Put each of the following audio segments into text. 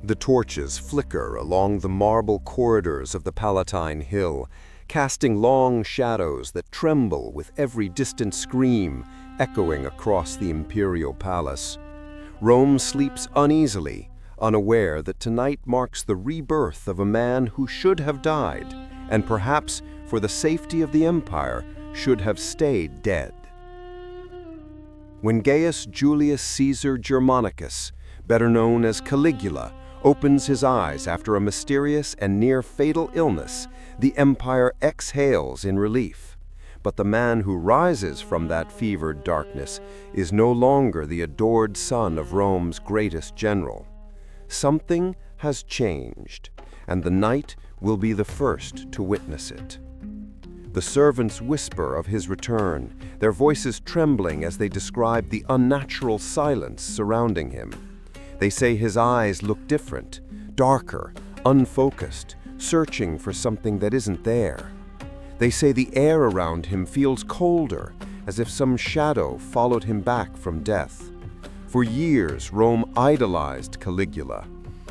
The torches flicker along the marble corridors of the Palatine Hill, casting long shadows that tremble with every distant scream echoing across the Imperial Palace. Rome sleeps uneasily, unaware that tonight marks the rebirth of a man who should have died, and perhaps, for the safety of the empire, should have stayed dead. When Gaius Julius Caesar Germanicus, better known as Caligula, opens his eyes after a mysterious and near-fatal illness, the empire exhales in relief. But the man who rises from that fevered darkness is no longer the adored son of Rome's greatest general. Something has changed, and the night will be the first to witness it. The servants whisper of his return, their voices trembling as they describe the unnatural silence surrounding him. They say his eyes look different, darker, unfocused, searching for something that isn't there. They say the air around him feels colder, as if some shadow followed him back from death. For years, Rome idolized Caligula,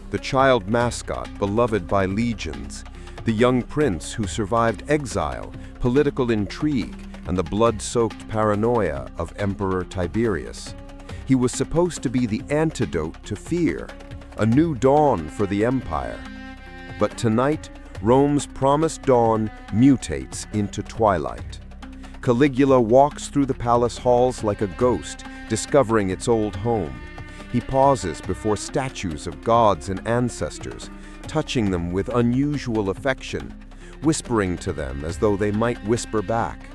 the child mascot beloved by legions, the young prince who survived exile, political intrigue, and the blood-soaked paranoia of Emperor Tiberius. He was supposed to be the antidote to fear, a new dawn for the empire. But tonight, Rome's promised dawn mutates into twilight. Caligula walks through the palace halls like a ghost, discovering its old home. He pauses before statues of gods and ancestors, touching them with unusual affection, whispering to them as though they might whisper back.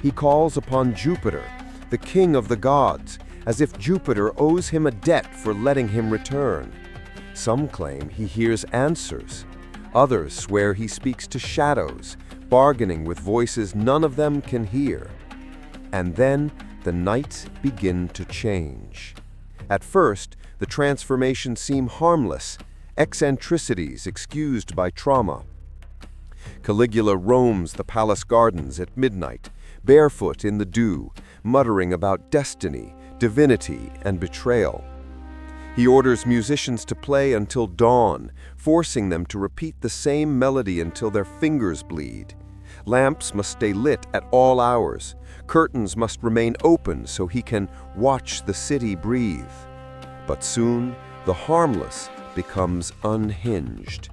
He calls upon Jupiter, the king of the gods, as if Jupiter owes him a debt for letting him return. Some claim he hears answers. Others swear he speaks to shadows, bargaining with voices none of them can hear. And then the nights begin to change. At first, the transformations seem harmless, eccentricities excused by trauma. Caligula roams the palace gardens at midnight, barefoot in the dew, muttering about destiny, divinity, and betrayal. He orders musicians to play until dawn, forcing them to repeat the same melody until their fingers bleed. Lamps must stay lit at all hours. Curtains must remain open so he can watch the city breathe. But soon, the harmless becomes unhinged.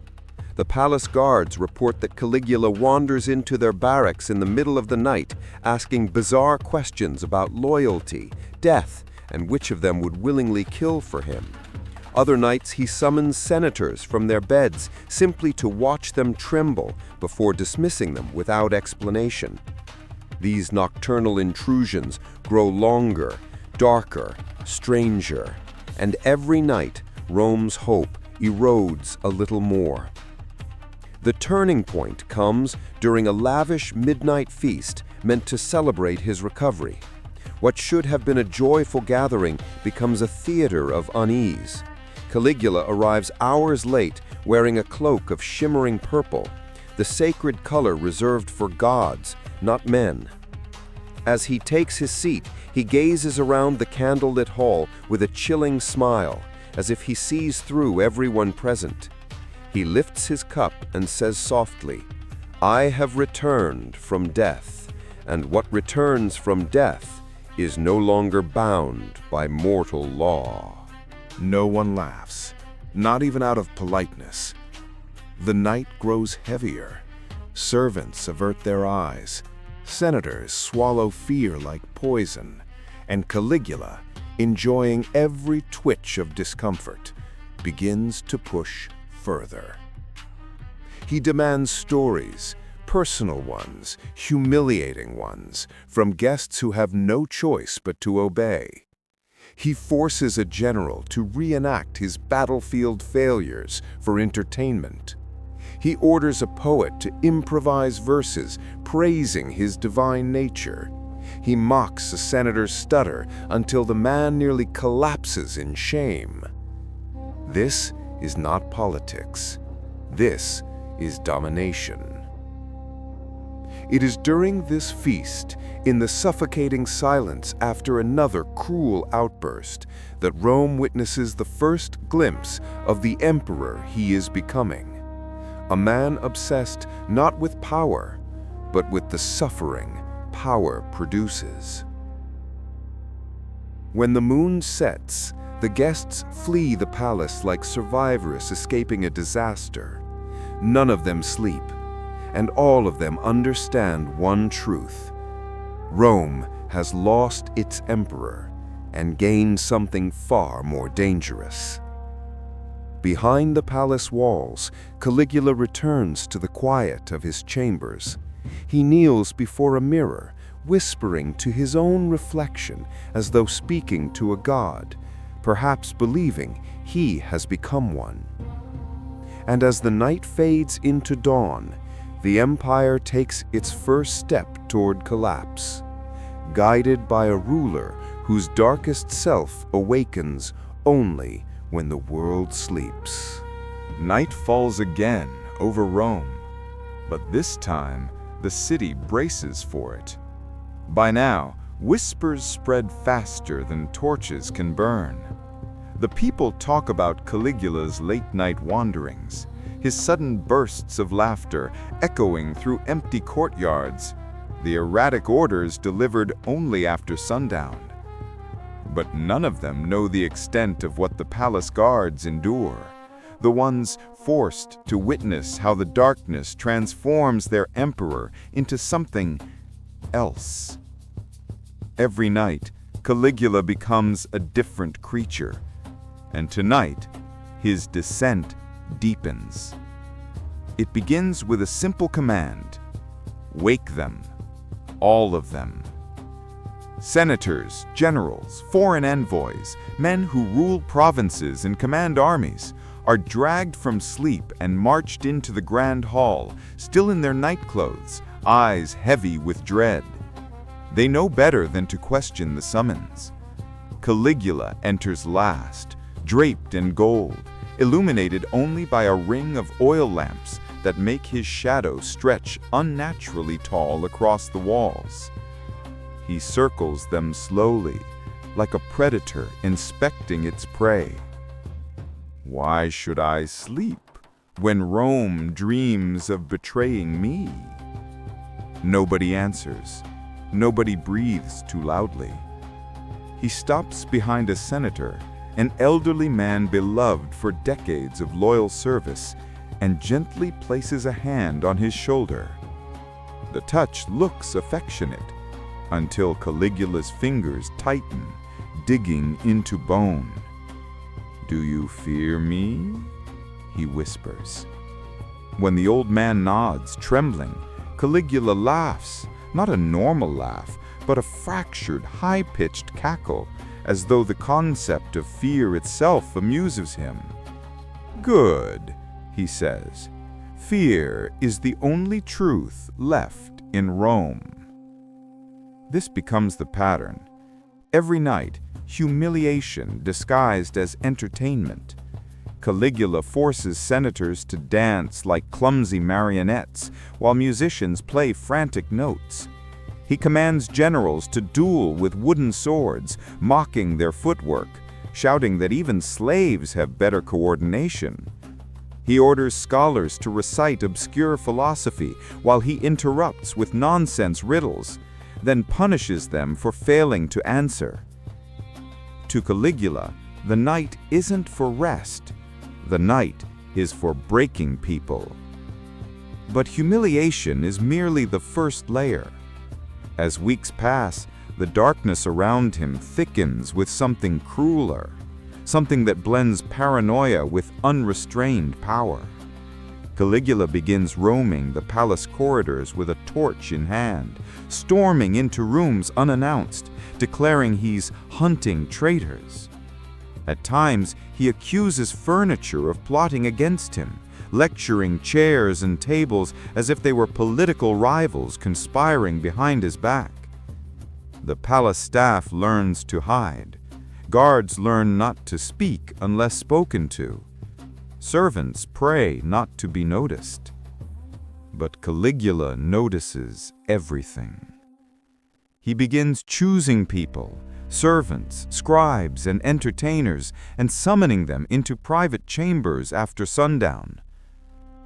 The palace guards report that Caligula wanders into their barracks in the middle of the night, asking bizarre questions about loyalty, death, and which of them would willingly kill for him. Other nights he summons senators from their beds simply to watch them tremble before dismissing them without explanation. These nocturnal intrusions grow longer, darker, stranger, and every night Rome's hope erodes a little more. The turning point comes during a lavish midnight feast meant to celebrate his recovery. What should have been a joyful gathering becomes a theater of unease. Caligula arrives hours late wearing a cloak of shimmering purple, the sacred color reserved for gods, not men. As he takes his seat, he gazes around the candlelit hall with a chilling smile, as if he sees through everyone present. He lifts his cup and says softly, "I have returned from death, and what returns from death is no longer bound by mortal law." No one laughs, not even out of politeness. The night grows heavier. Servants avert their eyes. Senators swallow fear like poison. And Caligula, enjoying every twitch of discomfort, begins to push further. He demands stories, personal ones, humiliating ones, from guests who have no choice but to obey. He forces a general to reenact his battlefield failures for entertainment. He orders a poet to improvise verses praising his divine nature. He mocks a senator's stutter until the man nearly collapses in shame. This is not politics. This is domination. It is during this feast, in the suffocating silence after another cruel outburst, that Rome witnesses the first glimpse of the emperor he is becoming. A man obsessed not with power, but with the suffering power produces. When the moon sets, the guests flee the palace like survivors escaping a disaster. None of them sleep, and all of them understand one truth. Rome has lost its emperor and gained something far more dangerous. Behind the palace walls, Caligula returns to the quiet of his chambers. He kneels before a mirror, whispering to his own reflection as though speaking to a god, perhaps believing he has become one. And as the night fades into dawn, the empire takes its first step toward collapse, guided by a ruler whose darkest self awakens only when the world sleeps. Night falls again over Rome, but this time the city braces for it. By now, whispers spread faster than torches can burn. The people talk about Caligula's late-night wanderings, his sudden bursts of laughter echoing through empty courtyards, the erratic orders delivered only after sundown. But none of them know the extent of what the palace guards endure, the ones forced to witness how the darkness transforms their emperor into something else. Every night, Caligula becomes a different creature, and tonight, his descent deepens. It begins with a simple command: wake them, all of them. Senators, generals, foreign envoys, men who rule provinces and command armies, are dragged from sleep and marched into the grand hall, still in their nightclothes, eyes heavy with dread. They know better than to question the summons. Caligula enters last, draped in gold, illuminated only by a ring of oil lamps that make his shadow stretch unnaturally tall across the walls. He circles them slowly, like a predator inspecting its prey. Why should I sleep when Rome dreams of betraying me? Nobody answers. Nobody breathes too loudly. He stops behind a senator, an elderly man beloved for decades of loyal service, and gently places a hand on his shoulder. The touch looks affectionate, until Caligula's fingers tighten, digging into bone. "Do you fear me?" he whispers. When the old man nods, trembling, Caligula laughs, not a normal laugh, but a fractured, high-pitched cackle, as though the concept of fear itself amuses him. "Good," he says. "Fear is the only truth left in Rome." This becomes the pattern. Every night, humiliation disguised as entertainment. Caligula forces senators to dance like clumsy marionettes, while musicians play frantic notes. He commands generals to duel with wooden swords, mocking their footwork, shouting that even slaves have better coordination. He orders scholars to recite obscure philosophy, while he interrupts with nonsense riddles, then punishes them for failing to answer. To Caligula, the night isn't for rest. The night is for breaking people. But humiliation is merely the first layer. As weeks pass, the darkness around him thickens with something crueler, something that blends paranoia with unrestrained power. Caligula begins roaming the palace corridors with a torch in hand, storming into rooms unannounced, declaring he's hunting traitors. At times, he accuses furniture of plotting against him, lecturing chairs and tables as if they were political rivals conspiring behind his back. The palace staff learns to hide. Guards learn not to speak unless spoken to. Servants pray not to be noticed. But Caligula notices everything. He begins choosing people, servants, scribes, and entertainers, and summoning them into private chambers after sundown.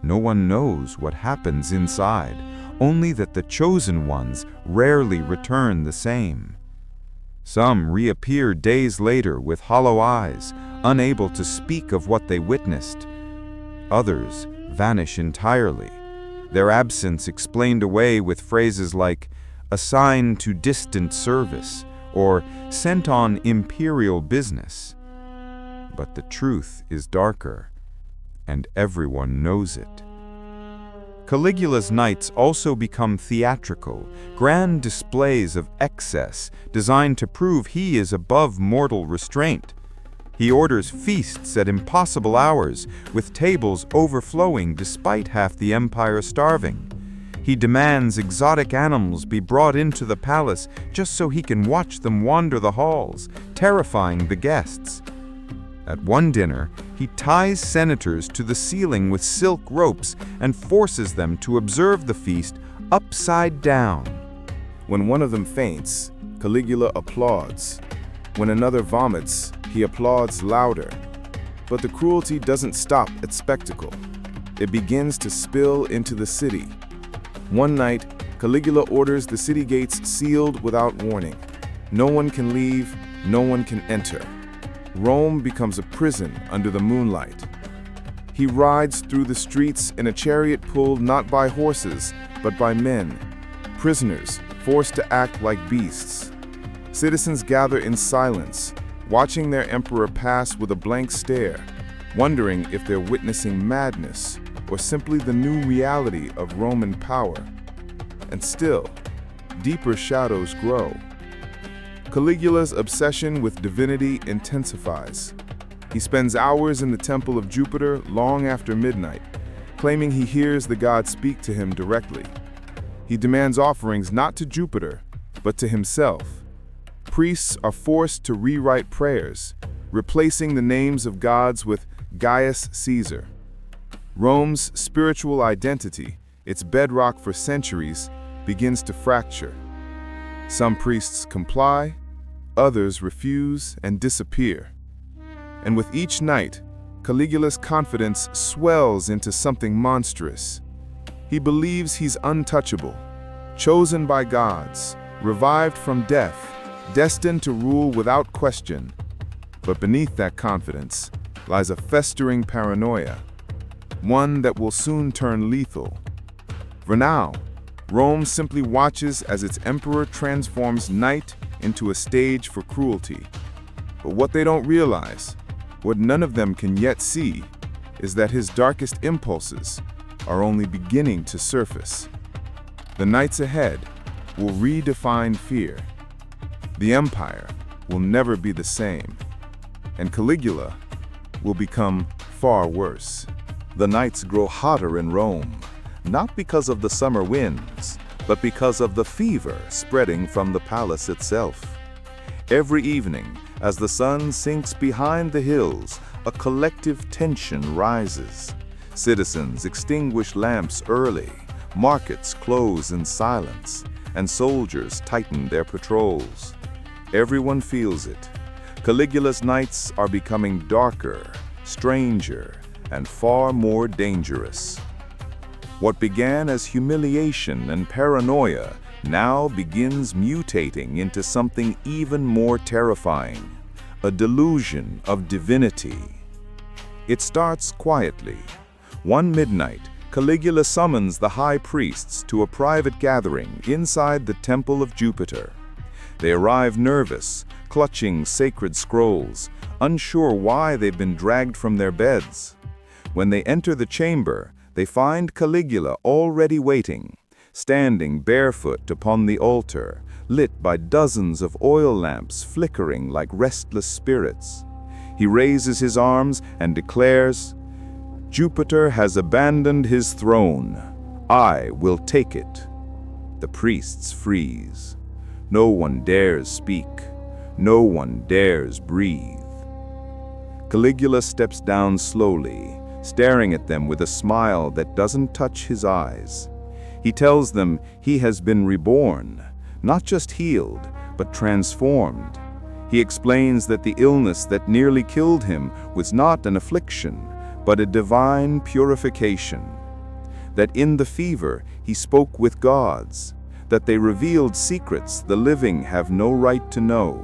No one knows what happens inside, only that the chosen ones rarely return the same. Some reappear days later with hollow eyes, unable to speak of what they witnessed. Others vanish entirely, their absence explained away with phrases like assigned to distant service or sent on imperial business. But the truth is darker, and everyone knows it. Caligula's nights also become theatrical, grand displays of excess designed to prove he is above mortal restraint. He orders feasts at impossible hours, with tables overflowing despite half the empire starving. He demands exotic animals be brought into the palace just so he can watch them wander the halls, terrifying the guests. At one dinner, he ties senators to the ceiling with silk ropes and forces them to observe the feast upside down. When one of them faints, Caligula applauds. When another vomits, he applauds louder. But the cruelty doesn't stop at spectacle. It begins to spill into the city. One night, Caligula orders the city gates sealed without warning. No one can leave, no one can enter. Rome becomes a prison under the moonlight. He rides through the streets in a chariot pulled not by horses, but by men, prisoners forced to act like beasts. Citizens gather in silence, watching their emperor pass with a blank stare, wondering if they're witnessing madness or simply the new reality of Roman power. And still, deeper shadows grow. Caligula's obsession with divinity intensifies. He spends hours in the temple of Jupiter long after midnight, claiming he hears the god speak to him directly. He demands offerings not to Jupiter, but to himself. Priests are forced to rewrite prayers, replacing the names of gods with Gaius Caesar. Rome's spiritual identity, its bedrock for centuries, begins to fracture. Some priests comply, others refuse and disappear. And with each night, Caligula's confidence swells into something monstrous. He believes he's untouchable, chosen by gods, revived from death, destined to rule without question. But beneath that confidence lies a festering paranoia, one that will soon turn lethal. For now, Rome simply watches as its emperor transforms night into a stage for cruelty. But what they don't realize, what none of them can yet see, is that his darkest impulses are only beginning to surface. The nights ahead will redefine fear. The empire will never be the same, and Caligula will become far worse. The nights grow hotter in Rome, not because of the summer winds, but because of the fever spreading from the palace itself. Every evening, as the sun sinks behind the hills, a collective tension rises. Citizens extinguish lamps early, markets close in silence, and soldiers tighten their patrols. Everyone feels it. Caligula's nights are becoming darker, stranger, and far more dangerous. What began as humiliation and paranoia now begins mutating into something even more terrifying, a delusion of divinity. It starts quietly. One midnight, Caligula summons the high priests to a private gathering inside the temple of Jupiter. They arrive nervous, clutching sacred scrolls, unsure why they've been dragged from their beds. When they enter the chamber, they find Caligula already waiting, standing barefoot upon the altar, lit by dozens of oil lamps flickering like restless spirits. He raises his arms and declares, "Jupiter has abandoned his throne. I will take it." The priests freeze. No one dares speak. No one dares breathe. Caligula steps down slowly, staring at them with a smile that doesn't touch his eyes. He tells them he has been reborn, not just healed, but transformed. He explains that the illness that nearly killed him was not an affliction, but a divine purification. That in the fever he spoke with gods, that they revealed secrets the living have no right to know.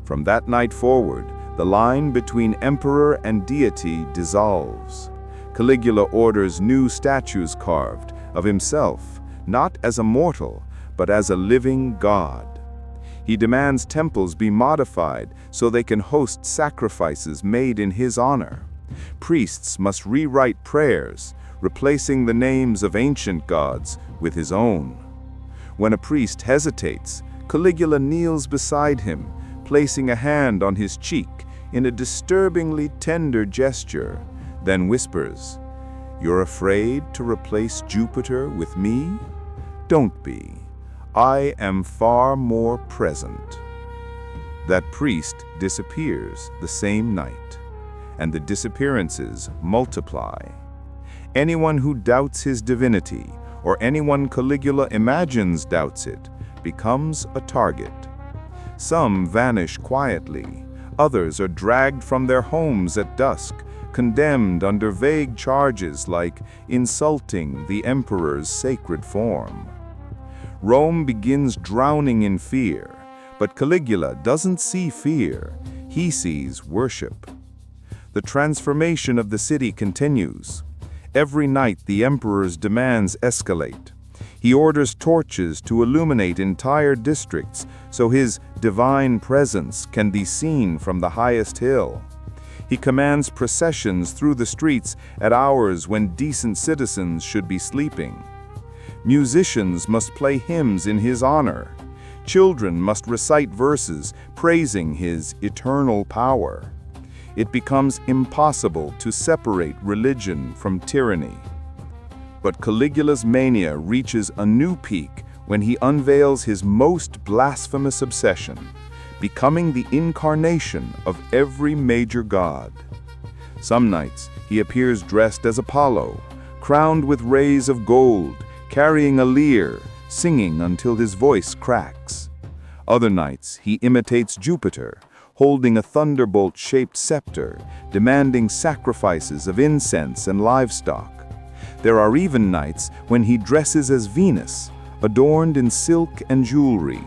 From that night forward, the line between emperor and deity dissolves. Caligula orders new statues carved of himself, not as a mortal, but as a living god. He demands temples be modified so they can host sacrifices made in his honor. Priests must rewrite prayers, replacing the names of ancient gods with his own. When a priest hesitates, Caligula kneels beside him, placing a hand on his cheek in a disturbingly tender gesture, then whispers, "You're afraid to replace Jupiter with me? Don't be. I am far more present." That priest disappears the same night, and the disappearances multiply. Anyone who doubts his divinity, or anyone Caligula imagines doubts it, becomes a target. Some vanish quietly, others are dragged from their homes at dusk, condemned under vague charges like insulting the emperor's sacred form. Rome begins drowning in fear, but Caligula doesn't see fear, he sees worship. The transformation of the city continues. Every night the emperor's demands escalate. He orders torches to illuminate entire districts so his divine presence can be seen from the highest hill. He commands processions through the streets at hours when decent citizens should be sleeping. Musicians must play hymns in his honor. Children must recite verses praising his eternal power. It becomes impossible to separate religion from tyranny. But Caligula's mania reaches a new peak when he unveils his most blasphemous obsession, becoming the incarnation of every major god. Some nights he appears dressed as Apollo, crowned with rays of gold, carrying a lyre, singing until his voice cracks. Other nights he imitates Jupiter, holding a thunderbolt-shaped scepter, demanding sacrifices of incense and livestock. There are even nights when he dresses as Venus, adorned in silk and jewelry,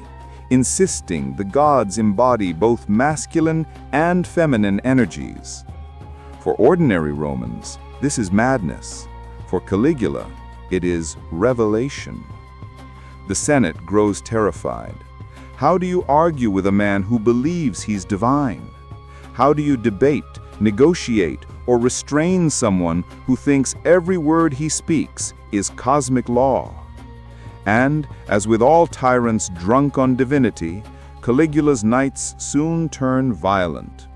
insisting the gods embody both masculine and feminine energies. For ordinary Romans, this is madness. For Caligula, it is revelation. The Senate grows terrified. How do you argue with a man who believes he's divine? How do you debate, negotiate, or restrain someone who thinks every word he speaks is cosmic law? And, as with all tyrants drunk on divinity, Caligula's nights soon turn violent.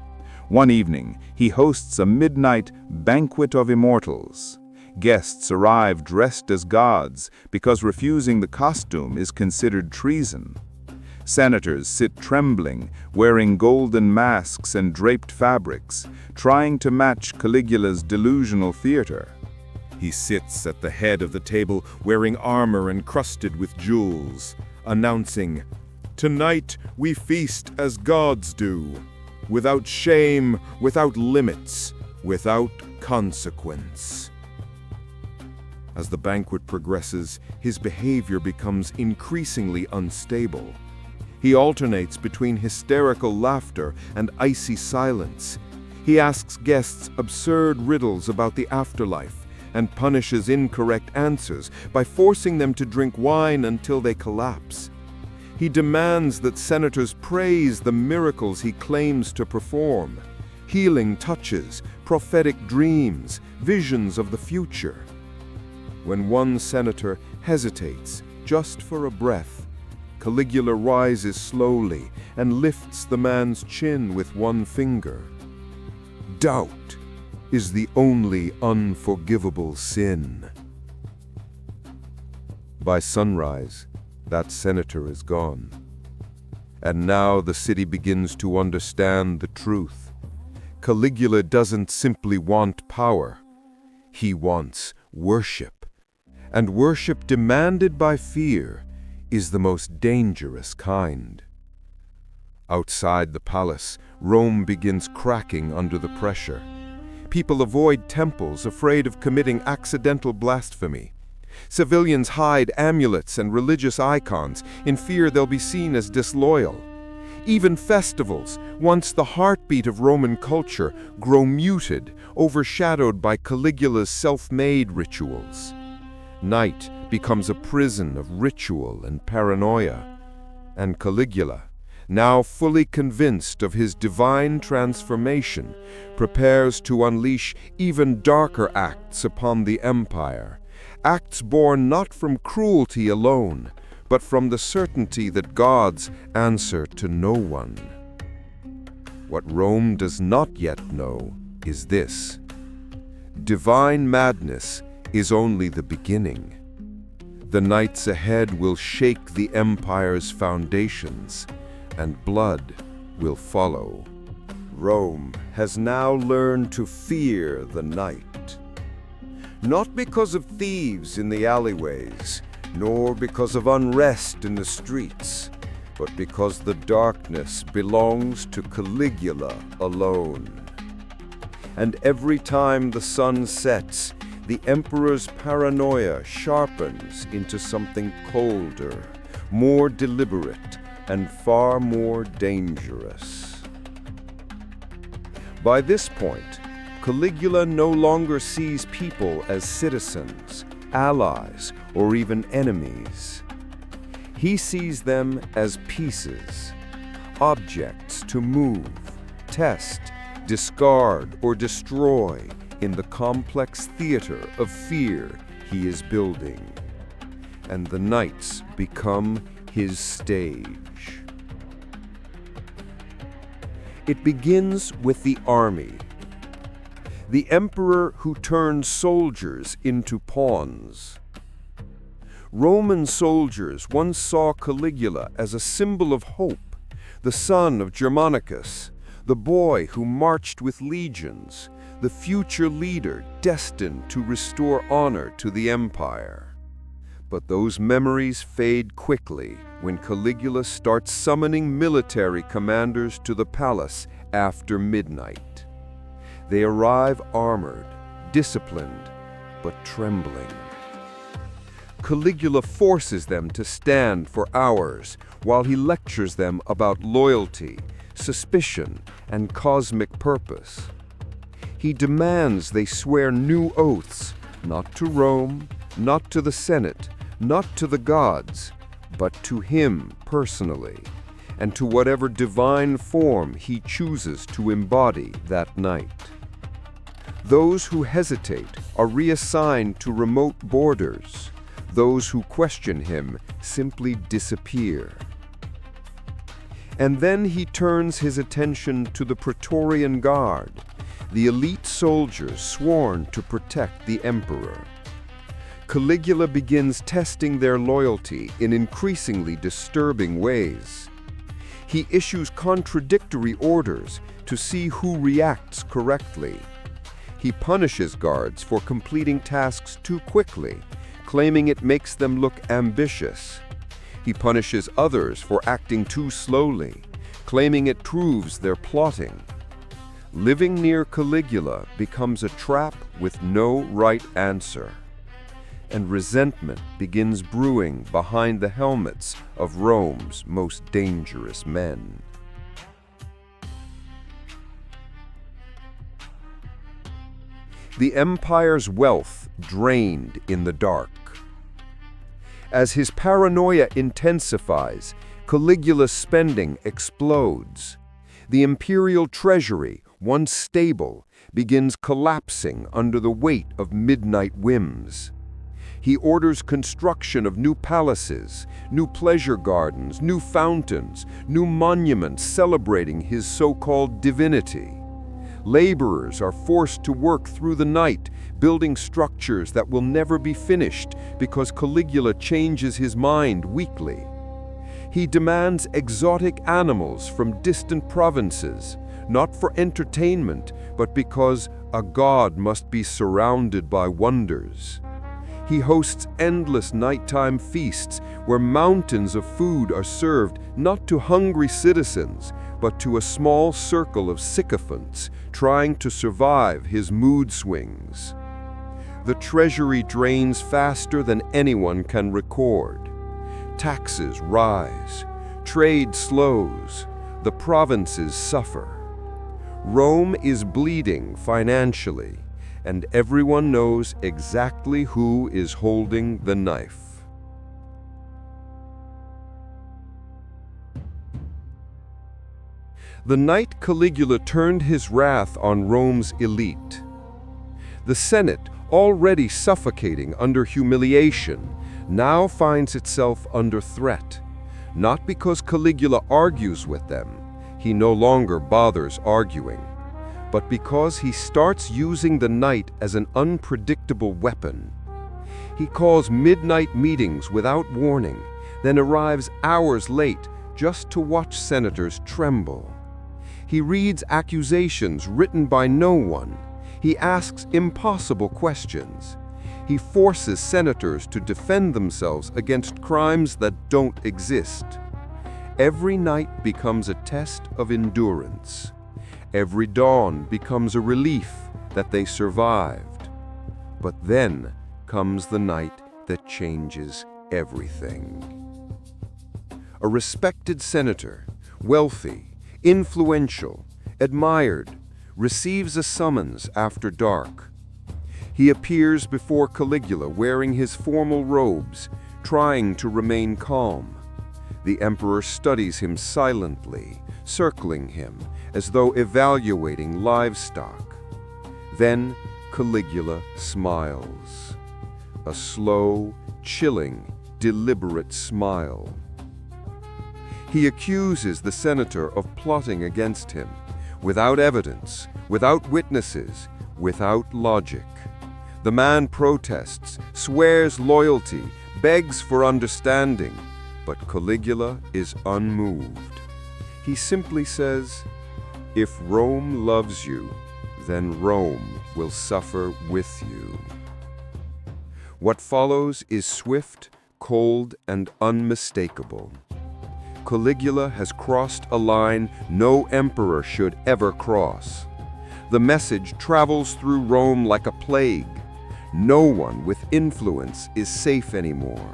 One evening, he hosts a midnight banquet of immortals. Guests arrive dressed as gods because refusing the costume is considered treason. Senators sit trembling, wearing golden masks and draped fabrics, trying to match Caligula's delusional theater. He sits at the head of the table wearing armor encrusted with jewels, announcing, "Tonight we feast as gods do, without shame, without limits, without consequence." As the banquet progresses, his behavior becomes increasingly unstable. He alternates between hysterical laughter and icy silence. He asks guests absurd riddles about the afterlife and punishes incorrect answers by forcing them to drink wine until they collapse. He demands that senators praise the miracles he claims to perform, healing touches, prophetic dreams, visions of the future. When one senator hesitates just for a breath, Caligula rises slowly and lifts the man's chin with one finger. Doubt is the only unforgivable sin. By sunrise, that senator is gone. And now the city begins to understand the truth. Caligula doesn't simply want power. He wants worship. and worship demanded by fear is the most dangerous kind. Outside the palace, Rome begins cracking under the pressure. People avoid temples, afraid of committing accidental blasphemy. Civilians hide amulets and religious icons in fear they'll be seen as disloyal. Even festivals, once the heartbeat of Roman culture, grow muted, overshadowed by Caligula's self-made rituals. Night becomes a prison of ritual and paranoia. And Caligula, now fully convinced of his divine transformation, prepares to unleash even darker acts upon the empire, acts born not from cruelty alone, but from the certainty that gods answer to no one. What Rome does not yet know is this: divine madness is only the beginning. The nights ahead will shake the empire's foundations, and blood will follow. Rome has now learned to fear the night. Not because of thieves in the alleyways, nor because of unrest in the streets, but because the darkness belongs to Caligula alone. And every time the sun sets, the emperor's paranoia sharpens into something colder, more deliberate, and far more dangerous. By this point, Caligula no longer sees people as citizens, allies, or even enemies. He sees them as pieces, objects to move, test, discard, or destroy in the complex theater of fear he is building. And the nights become his stage. It begins with the army. The emperor who turns soldiers into pawns. Roman soldiers once saw Caligula as a symbol of hope, the son of Germanicus, the boy who marched with legions, the future leader destined to restore honor to the empire. But those memories fade quickly when Caligula starts summoning military commanders to the palace after midnight. They arrive armored, disciplined, but trembling. Caligula forces them to stand for hours while he lectures them about loyalty, suspicion, and cosmic purpose. He demands they swear new oaths, not to Rome, not to the Senate, not to the gods, but to him personally, and to whatever divine form he chooses to embody that night. Those who hesitate are reassigned to remote borders. Those who question him simply disappear. And then he turns his attention to the Praetorian Guard, the elite soldiers sworn to protect the emperor. Caligula begins testing their loyalty in increasingly disturbing ways. He issues contradictory orders to see who reacts correctly. He punishes guards for completing tasks too quickly, claiming it makes them look ambitious. He punishes others for acting too slowly, claiming it proves they're plotting. Living near Caligula becomes a trap with no right answer. And resentment begins brewing behind the helmets of Rome's most dangerous men. The empire's wealth drained in the dark. As his paranoia intensifies, Caligula's spending explodes. The imperial treasury, once stable, begins collapsing under the weight of midnight whims. He orders construction of new palaces, new pleasure gardens, new fountains, new monuments celebrating his so-called divinity. Laborers are forced to work through the night, building structures that will never be finished because Caligula changes his mind weekly. He demands exotic animals from distant provinces, not for entertainment, but because a god must be surrounded by wonders. He hosts endless nighttime feasts where mountains of food are served not to hungry citizens, but to a small circle of sycophants trying to survive his mood swings. The treasury drains faster than anyone can record. Taxes rise, trade slows, the provinces suffer. Rome is bleeding financially, and everyone knows exactly who is holding the knife. The night Caligula turned his wrath on Rome's elite. The Senate, already suffocating under humiliation, now finds itself under threat, not because Caligula argues with them, he no longer bothers arguing, but because he starts using the night as an unpredictable weapon. He calls midnight meetings without warning, then arrives hours late just to watch senators tremble. He reads accusations written by no one. He asks impossible questions. He forces senators to defend themselves against crimes that don't exist. Every night becomes a test of endurance. Every dawn becomes a relief that they survived. But then comes the night that changes everything. A respected senator, wealthy, influential, admired, receives a summons after dark. He appears before Caligula wearing his formal robes, trying to remain calm. The emperor studies him silently, circling him as though evaluating livestock. Then Caligula smiles. A slow, chilling, deliberate smile. He accuses the senator of plotting against him, without evidence, without witnesses, without logic. The man protests, swears loyalty, begs for understanding, but Caligula is unmoved. He simply says, "If Rome loves you, then Rome will suffer with you." What follows is swift, cold, and unmistakable. Caligula has crossed a line no emperor should ever cross. The message travels through Rome like a plague. No one with influence is safe anymore.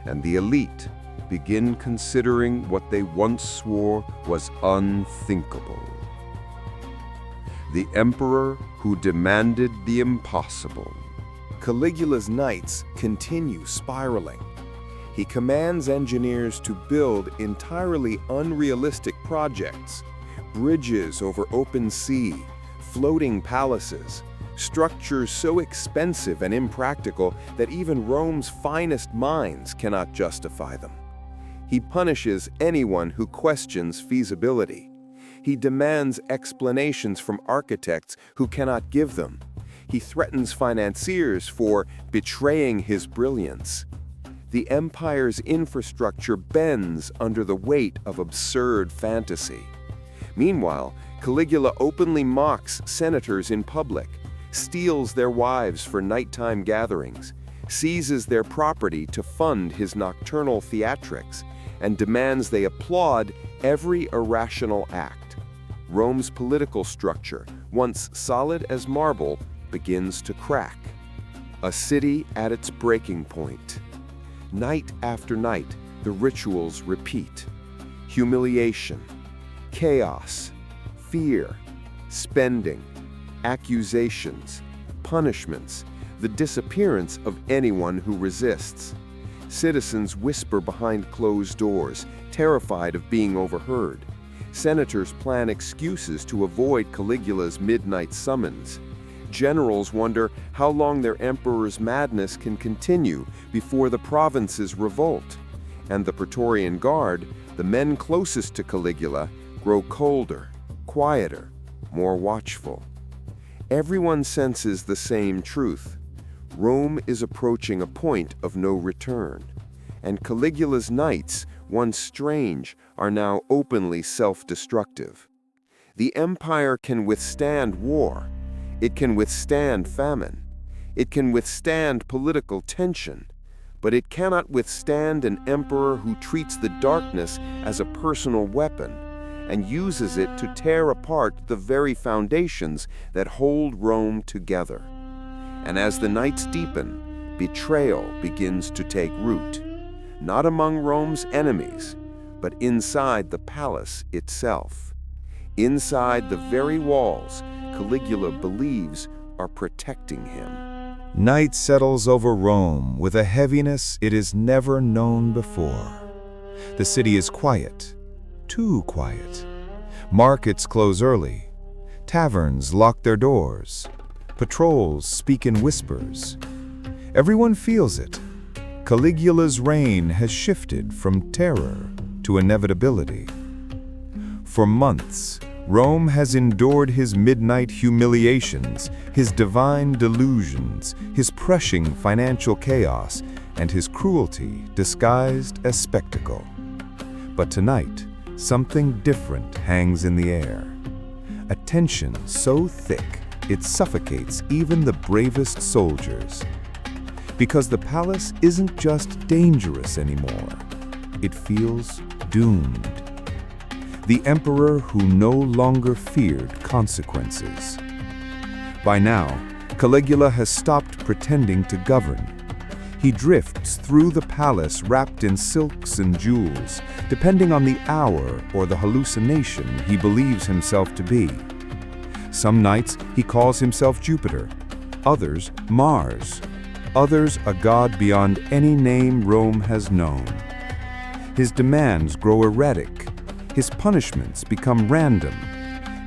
And the elite begin considering what they once swore was unthinkable. The emperor who demanded the impossible. Caligula's knights continue spiraling. He commands engineers to build entirely unrealistic projects, bridges over open sea, floating palaces, structures so expensive and impractical that even Rome's finest minds cannot justify them. He punishes anyone who questions feasibility. He demands explanations from architects who cannot give them. He threatens financiers for betraying his brilliance. The empire's infrastructure bends under the weight of absurd fantasy. Meanwhile, Caligula openly mocks senators in public, steals their wives for nighttime gatherings, seizes their property to fund his nocturnal theatrics, and demands they applaud every irrational act. Rome's political structure, once solid as marble, begins to crack. A city at its breaking point. Night after night, the rituals repeat. Humiliation, chaos, fear, spending, accusations, punishments, the disappearance of anyone who resists. Citizens whisper behind closed doors, terrified of being overheard. Senators plan excuses to avoid Caligula's midnight summons. Generals wonder how long their emperor's madness can continue before the provinces revolt. And the Praetorian Guard, the men closest to Caligula, grow colder, quieter, more watchful. Everyone senses the same truth. Rome is approaching a point of no return, and Caligula's knights, once strange, are now openly self-destructive. The empire can withstand war. It can withstand famine. It can withstand political tension, but it cannot withstand an emperor who treats the darkness as a personal weapon and uses it to tear apart the very foundations that hold Rome together. And as the nights deepen, betrayal begins to take root, not among Rome's enemies, but inside the palace itself. Inside the very walls Caligula believes are protecting him. Night settles over Rome with a heaviness it has never known before. The city is quiet, too quiet. Markets close early. Taverns lock their doors. Patrols speak in whispers. Everyone feels it. Caligula's reign has shifted from terror to inevitability. For months, Rome has endured his midnight humiliations, his divine delusions, his crushing financial chaos, and his cruelty disguised as spectacle. But tonight, something different hangs in the air. A tension so thick it suffocates even the bravest soldiers. Because the palace isn't just dangerous anymore, it feels doomed. The emperor who no longer feared consequences. By now, Caligula has stopped pretending to govern. He drifts through the palace wrapped in silks and jewels, depending on the hour or the hallucination he believes himself to be. Some nights he calls himself Jupiter, others Mars, others a god beyond any name Rome has known. His demands grow erratic. His punishments become random.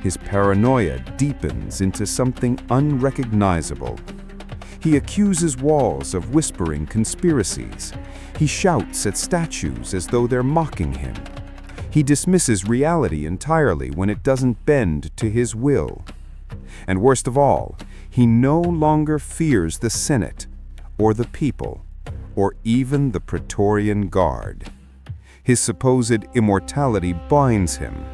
His paranoia deepens into something unrecognizable. He accuses walls of whispering conspiracies. He shouts at statues as though they're mocking him. He dismisses reality entirely when it doesn't bend to his will. And worst of all, he no longer fears the Senate, or the people, or even the Praetorian Guard. His supposed immortality binds him,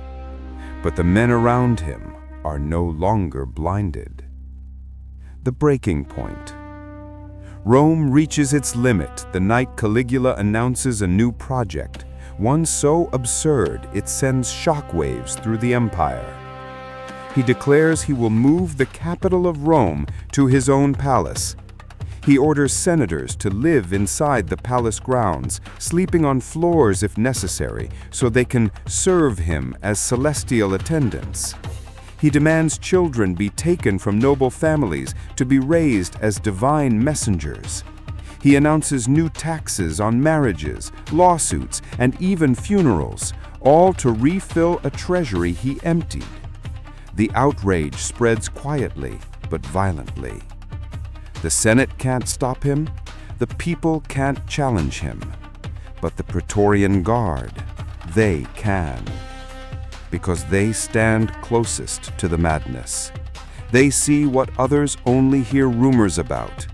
but the men around him are no longer blinded. The breaking point. Rome reaches its limit the night Caligula announces a new project, one so absurd it sends shockwaves through the empire. He declares he will move the capital of Rome to his own palace. He orders senators to live inside the palace grounds, sleeping on floors if necessary, so they can serve him as celestial attendants. He demands children be taken from noble families to be raised as divine messengers. He announces new taxes on marriages, lawsuits, and even funerals, all to refill a treasury he emptied. The outrage spreads quietly but violently. The Senate can't stop him, the people can't challenge him, but the Praetorian Guard, they can. Because they stand closest to the madness. They see what others only hear rumors about.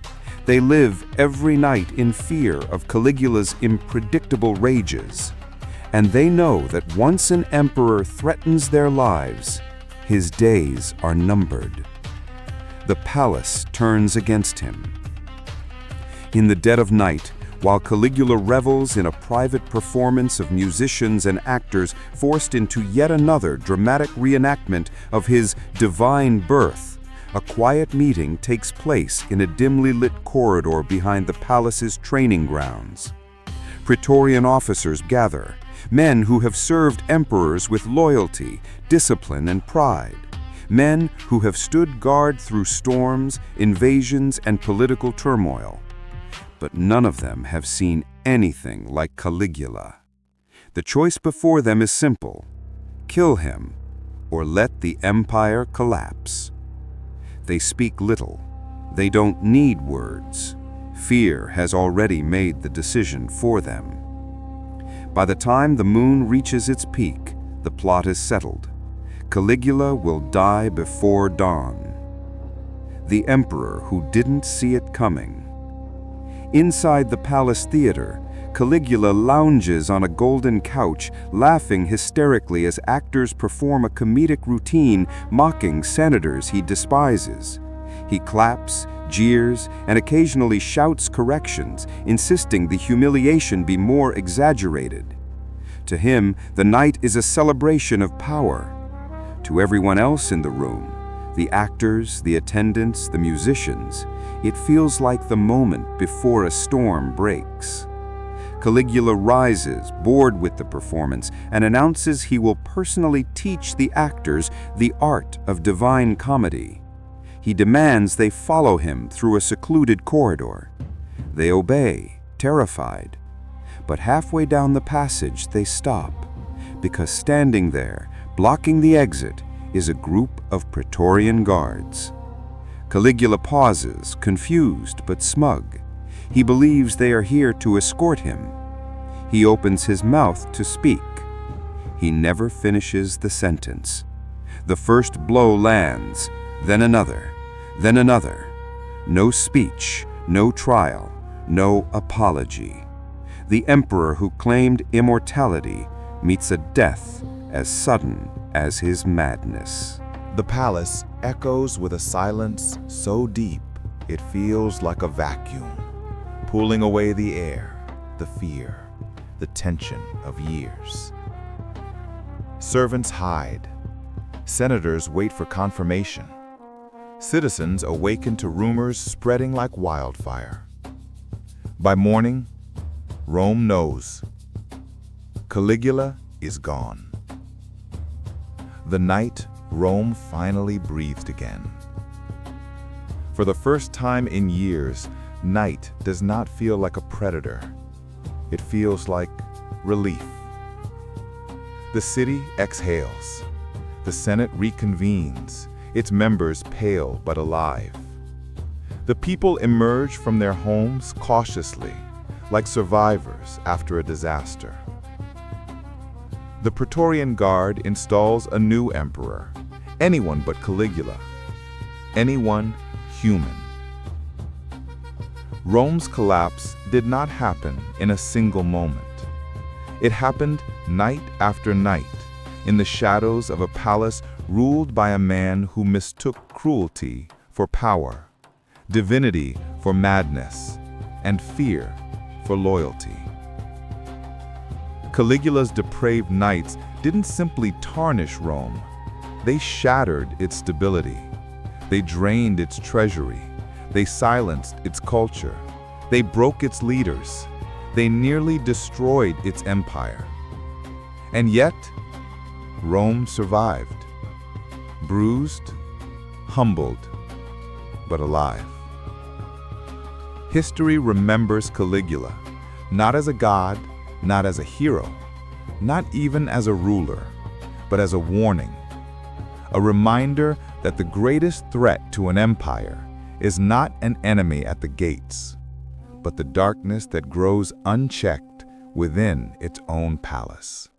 They live every night in fear of Caligula's unpredictable rages. And they know that once an emperor threatens their lives, his days are numbered. The palace turns against him. In the dead of night, while Caligula revels in a private performance of musicians and actors forced into yet another dramatic reenactment of his divine birth, a quiet meeting takes place in a dimly lit corridor behind the palace's training grounds. Praetorian officers gather, men who have served emperors with loyalty, discipline, and pride. Men who have stood guard through storms, invasions, and political turmoil. But none of them have seen anything like Caligula. The choice before them is simple: kill him, or let the empire collapse. They speak little. They don't need words. Fear has already made the decision for them. By the time the moon reaches its peak, the plot is settled. Caligula will die before dawn. The emperor who didn't see it coming. Inside the palace theater, Caligula lounges on a golden couch, laughing hysterically as actors perform a comedic routine mocking senators he despises. He claps, jeers, and occasionally shouts corrections, insisting the humiliation be more exaggerated. To him, the night is a celebration of power. To everyone else in the room, the actors, the attendants, the musicians, it feels like the moment before a storm breaks. Caligula rises, bored with the performance, and announces he will personally teach the actors the art of divine comedy. He demands they follow him through a secluded corridor. They obey, terrified. But halfway down the passage they stop, because standing there, blocking the exit, is a group of Praetorian Guards. Caligula pauses, confused but smug. He believes they are here to escort him. He opens his mouth to speak. He never finishes the sentence. The first blow lands, then another, then another. No speech, no trial, no apology. The emperor who claimed immortality meets a death as sudden as his madness. The palace echoes with a silence so deep it feels like a vacuum, pulling away the air, the fear, the tension of years. Servants hide. Senators wait for confirmation. Citizens awaken to rumors spreading like wildfire. By morning, Rome knows. Caligula is gone. The night Rome finally breathed again. For the first time in years, night does not feel like a predator. It feels like relief. The city exhales. The Senate reconvenes, its members pale but alive. The people emerge from their homes cautiously, like survivors after a disaster. The Praetorian Guard installs a new emperor, anyone but Caligula, anyone human. Rome's collapse did not happen in a single moment. It happened night after night, in the shadows of a palace ruled by a man who mistook cruelty for power, divinity for madness, and fear for loyalty. Caligula's depraved nights didn't simply tarnish Rome. They shattered its stability. They drained its treasury. They silenced its culture. They broke its leaders. They nearly destroyed its empire. And yet, Rome survived. Bruised, humbled, but alive. History remembers Caligula, not as a god, not as a hero, not even as a ruler, but as a warning. A reminder that the greatest threat to an empire is not an enemy at the gates, but the darkness that grows unchecked within its own palace.